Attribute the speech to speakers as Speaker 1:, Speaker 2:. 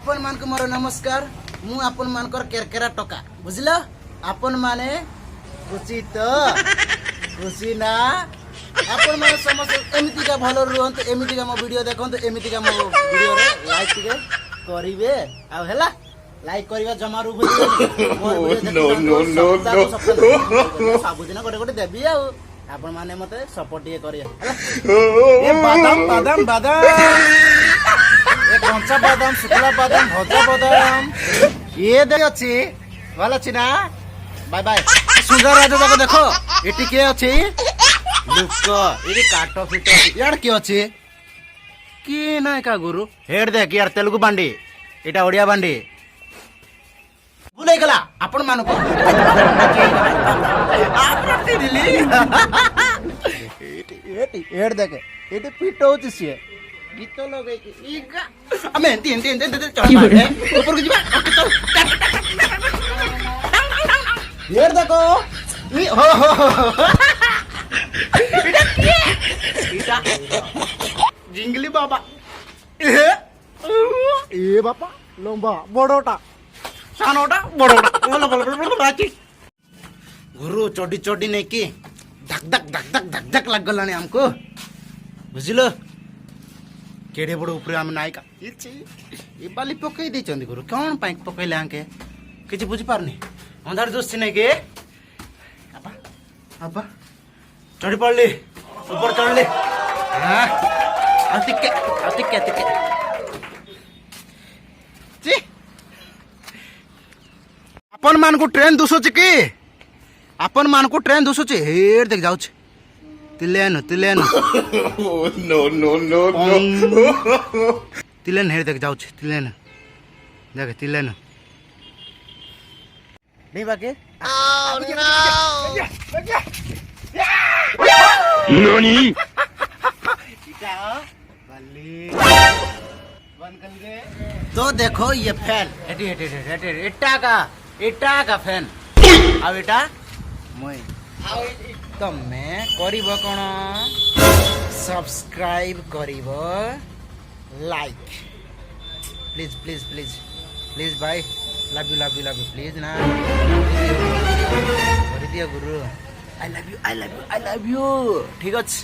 Speaker 1: आपण मान को मोर नमस्कार मु आपण मान कर केरकेरा टका बुझिला आपण माने खुशी तो खुशी ना आपण माने समस्त एमिति का भलो रुहंत एमिति का मो वीडियो देखंत एमिति का मो वीडियो रे लाइक टिके करिवे आ हेला लाइक करिवा जमारू भूलिबे मोर वीडियो देखंत सब दिन गोटे गोटे देबी आ आपण माने मते सपोर्ट टिके करिया ए बादाम बादाम बादाम ए कंचा बादाम शुक्ला बादाम भजा बादाम ये दे अछि भल अछि ना बाय बाय सुंदर राजा जाको देखो एटी के अछि लुक एटी काटो फिटो यार के अछि की ना का गुरु हेड देख यार तेलुगु बांडी एटा ओडिया बांडी भूलै गला आपण मानु को आपरती दिली एटी हेड देख एटी पिटो अछि से गीत लगे इगा अमे एंती एंती एंती चढ़ मारे ऊपर को जीवा यार देखो ई हो इटा जिंगली बाबा ए बाबा लंबा बड़ोटा सानोटा बड़ोटा बोलो गुरु चोडी चोडी नहीं की धक धक धक धक धक धक लग गलाने हमको बुझिलो केड़े बड़ ऊपर आम नायिका ये बाली पकई दी चंदी गुरु कौन पाइक पकईले आंके किछि बुझी पारनी अंधार जोश नहीं के अपा अपा चढ़ी पड़ली ऊपर चढ़ली हां अतिके जी अपन मान को ट्रेन दुसोच की अपन मान को ट्रेन दुसोच हेर देख जाउछ तिलेन
Speaker 2: no
Speaker 1: तिलेन हेर देख जाउछ तिलेन देख तिलेन नहीं बाके
Speaker 2: nani
Speaker 1: तो देखो ये फैन इटा का फैन अब इटा मैं तमे करिबो कोन सब्सक्राइब करिबो like please please please please भाई लव यू प्लीज ना कर दिया गुरु आई लव यू ठीक अछि